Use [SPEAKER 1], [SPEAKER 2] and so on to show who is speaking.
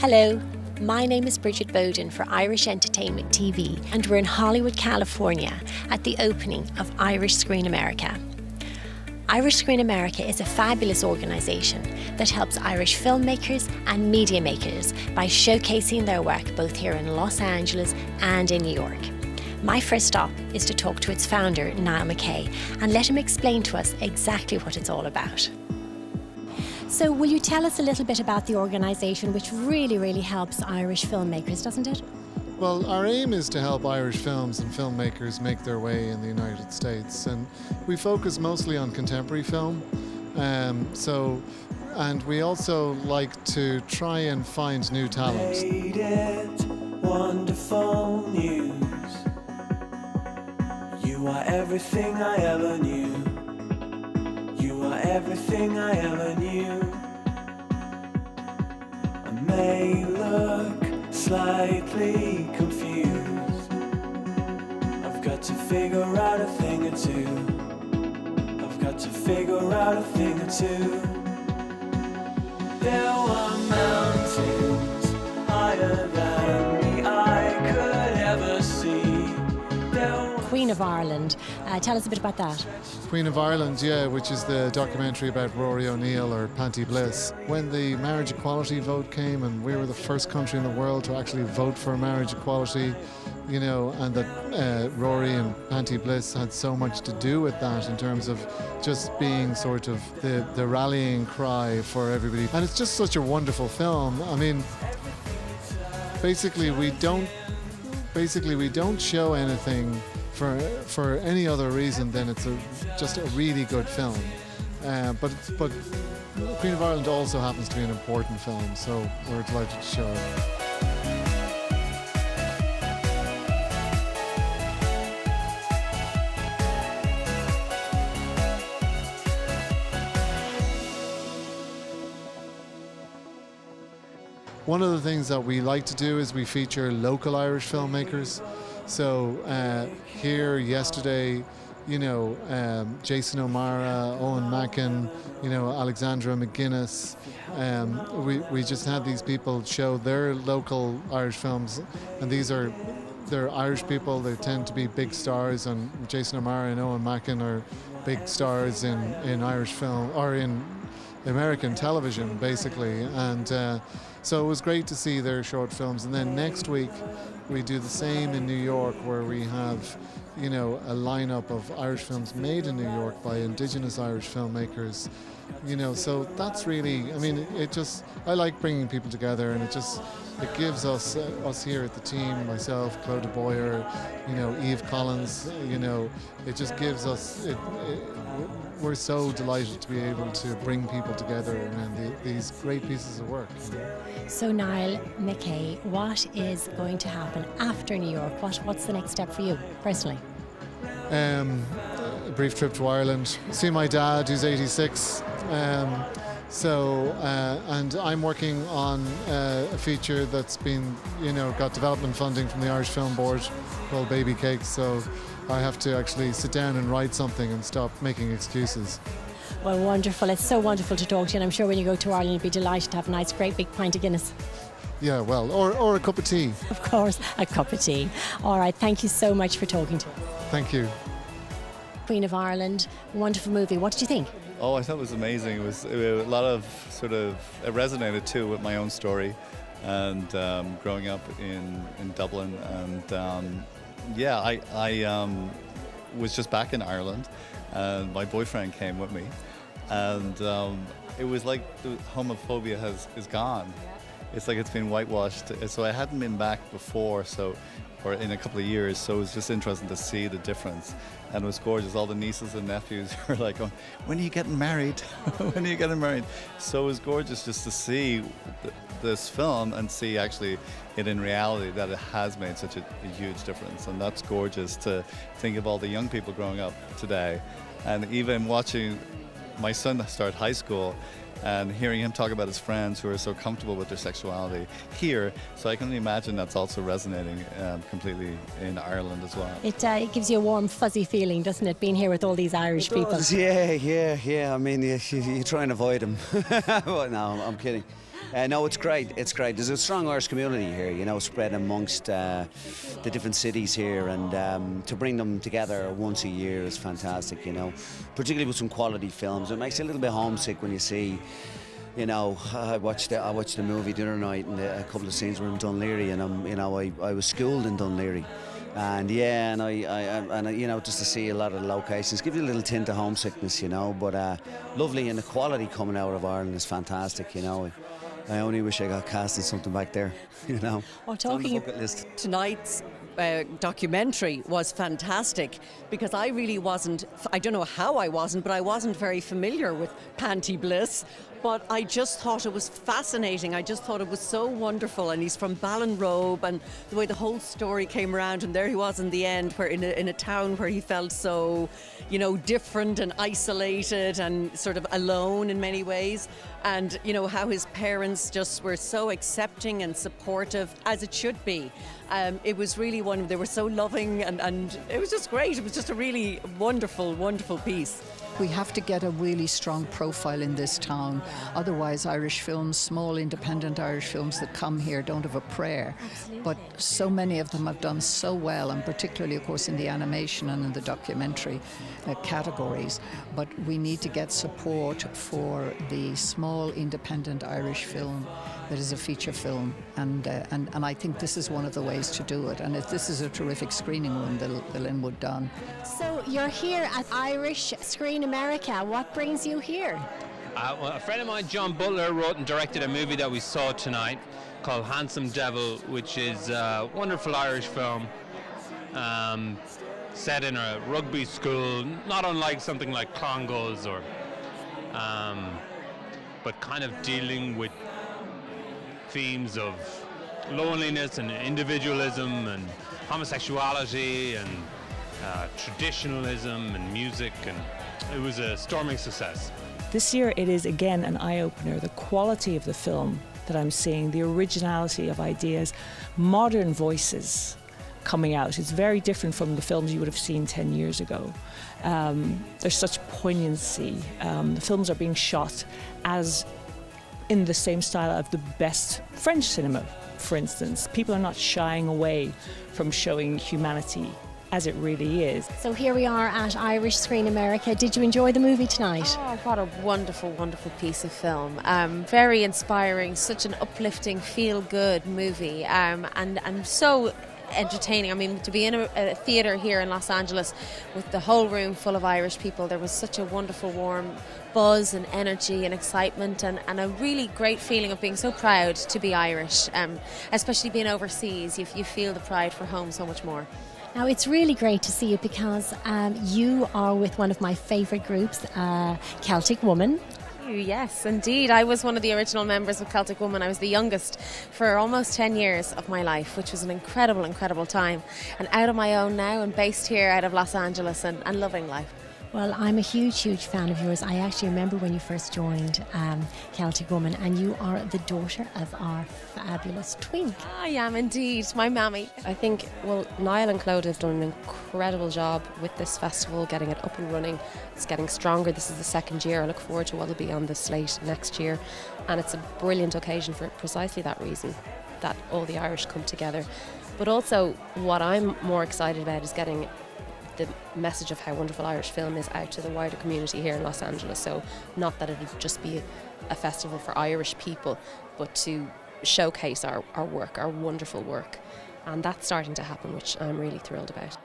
[SPEAKER 1] Hello, my name is Brigid Boden for Irish Entertainment TV, and we're in Hollywood, California at the opening of Irish Screen America. Irish Screen America is a fabulous organisation that helps Irish filmmakers and media makers by showcasing their work both here in Los Angeles and in New York. My first stop is to talk to its founder, Niall McKay, and let him explain to us exactly what it's all about. So will you tell us a little bit about the organisation, which really helps Irish filmmakers, doesn't it?
[SPEAKER 2] Well, our aim is to help Irish films and filmmakers make their way in the United States, and we focus mostly on contemporary film. And we also like to try and find new talent.
[SPEAKER 3] Wonderful news. You are everything I ever knew. You are everything I ever knew. I may look slightly confused. I've got to figure out a thing or two. I've got to figure out a thing or two. There were mountains higher than the eye could ever see.
[SPEAKER 1] Queen of Ireland. Tell us a bit about that.
[SPEAKER 2] Queen of Ireland, yeah, which is the documentary about Rory O'Neill or Panty Bliss. When the marriage equality vote came, and we were the first country in the world to actually vote for marriage equality, you know, and that Rory and Panty Bliss had so much to do with that in terms of just being sort of the rallying cry for everybody. And it's just such a wonderful film. I mean, basically we don't show anything for any other reason than it's just a really good film. But Queen of Ireland also happens to be an important film, so we're delighted to show it. One of the things that we like to do is we feature local Irish filmmakers. So here yesterday, you know, Jason O'Mara, Owen Mackin, you know, Alexandra McGuinness. We just had these people show their local Irish films, and they're Irish people. They tend to be big stars, and Jason O'Mara and Owen Mackin are big stars in Irish film or in American television, basically. And so it was great to see their short films. And then next week we do the same in New York, where we have, you know, a lineup of Irish films made in New York by Indigenous Irish filmmakers. You know, so that's really, I mean, I like bringing people together, and it gives us here at the team, myself, Claude Boyer, you know, Eve Collins, you know, it just gives us, we're so delighted to be able to bring people together around these great pieces of work. You know?
[SPEAKER 1] So Niall McKay, what is going to happen after New York? What's the next step for you personally?
[SPEAKER 2] A brief trip to Ireland, see my dad, who's 86. And I'm working on a feature that's been, you know, got development funding from the Irish Film Board called Baby Cakes. So I have to actually sit down and write something and stop making excuses.
[SPEAKER 1] Well, wonderful. It's so wonderful to talk to you, and I'm sure when you go to Ireland you'll be delighted to have a nice, great big pint of Guinness.
[SPEAKER 2] Yeah, well, or a cup of tea.
[SPEAKER 1] Of course, a cup of tea. All right, thank you so much for talking to us.
[SPEAKER 2] Thank you.
[SPEAKER 1] Queen of Ireland, wonderful movie. What did you think?
[SPEAKER 4] Oh, I thought it was amazing. It was a lot of it resonated too with my own story, and growing up in Dublin, and I was just back in Ireland, and my boyfriend came with me, and it was like the homophobia is gone. It's like it's been whitewashed. So I hadn't been back before, or in a couple of years, so it was just interesting to see the difference. And it was gorgeous. All the nieces and nephews were like going, "When are you getting married? When are you getting married?" So it was gorgeous just to see this film and see actually it in reality, that it has made such a huge difference. And that's gorgeous to think of all the young people growing up today. And even watching my son start high school and hearing him talk about his friends who are so comfortable with their sexuality here. So I can imagine that's also resonating completely in Ireland as well.
[SPEAKER 1] It gives you a warm, fuzzy feeling, doesn't it, being here with all these Irish people?
[SPEAKER 5] Yeah. I mean, you try and avoid them. But no, I'm kidding. No, it's great. It's great. There's a strong Irish community here, you know, spread amongst the different cities here, and to bring them together once a year is fantastic, you know, particularly with some quality films. It makes you a little bit homesick when you see, you know, I watched the movie the other night, and a couple of scenes were in Dunleary, and I was schooled in Dunleary. And yeah, and I you know, just to see a lot of the locations gives you a little tint of homesickness, you know. But lovely, and the quality coming out of Ireland is fantastic, you know. I only wish I got cast in something back there, you know.
[SPEAKER 1] Well,
[SPEAKER 5] It's on the bucket list.
[SPEAKER 6] Tonight's documentary was fantastic, because I really wasn't, I don't know how I wasn't, but I wasn't very familiar with Panty Bliss. But I just thought it was fascinating. I just thought it was so wonderful. And he's from Ballinrobe, and the way the whole story came around, and there he was in the end, where in a town where he felt so, you know, different and isolated and sort of alone in many ways. And, you know, how his parents just were so accepting and supportive, as it should be. It was really they were so loving, and it was just great. It was just a really wonderful, wonderful piece.
[SPEAKER 7] We have to get a really strong profile in this town. Otherwise, Irish films, small independent Irish films that come here don't have a prayer.
[SPEAKER 1] Absolutely.
[SPEAKER 7] But so many of them have done so well, and particularly, of course, in the animation and in the documentary categories. But we need to get support for the small independent Irish film that is a feature film. And I think this is one of the ways to do it. And if this is a terrific screening room, the Linwood Don.
[SPEAKER 1] So you're here at Irish Screen America. What brings you here?
[SPEAKER 8] Well, a friend of mine, John Butler, wrote and directed a movie that we saw tonight called Handsome Devil, which is a wonderful Irish film set in a rugby school, not unlike something like Clongowes, but kind of dealing with themes of loneliness and individualism and homosexuality and traditionalism and music, and it was a storming success.
[SPEAKER 9] This year it is again an eye-opener. The quality of the film that I'm seeing, the originality of ideas, modern voices coming out. It's very different from the films you would have seen 10 years ago. There's such poignancy. The films are being shot as in the same style of the best French cinema, for instance. People are not shying away from showing humanity as it really is.
[SPEAKER 1] So here we are at Irish Screen America. Did you enjoy the movie tonight?
[SPEAKER 10] Oh, what a wonderful, wonderful piece of film. Very inspiring, such an uplifting, feel-good movie, and so entertaining. I mean, to be in a theatre here in Los Angeles with the whole room full of Irish people, there was such a wonderful, warm buzz and energy and excitement, and a really great feeling of being so proud to be Irish, especially being overseas. You feel the pride for home so much more.
[SPEAKER 1] Now, it's really great to see you, because you are with one of my favourite groups, Celtic Woman.
[SPEAKER 10] Yes, indeed. I was one of the original members of Celtic Woman. I was the youngest for almost 10 years of my life, which was an incredible, incredible time. And out on my own now, and based here out of Los Angeles, and loving life.
[SPEAKER 1] Well, I'm a huge, huge fan of yours. I actually remember when you first joined Celtic Woman, and you are the daughter of our fabulous twink.
[SPEAKER 10] I am indeed, my mammy.
[SPEAKER 11] I think, well, Niall and Claude have done an incredible job with this festival, getting it up and running. It's getting stronger. This is the second year. I look forward to what will be on the slate next year. And it's a brilliant occasion for precisely that reason, that all the Irish come together. But also, what I'm more excited about is getting the message of how wonderful Irish film is out to the wider community here in Los Angeles. So not that it would just be a festival for Irish people, but to showcase our work, our wonderful work. And that's starting to happen, which I'm really thrilled about.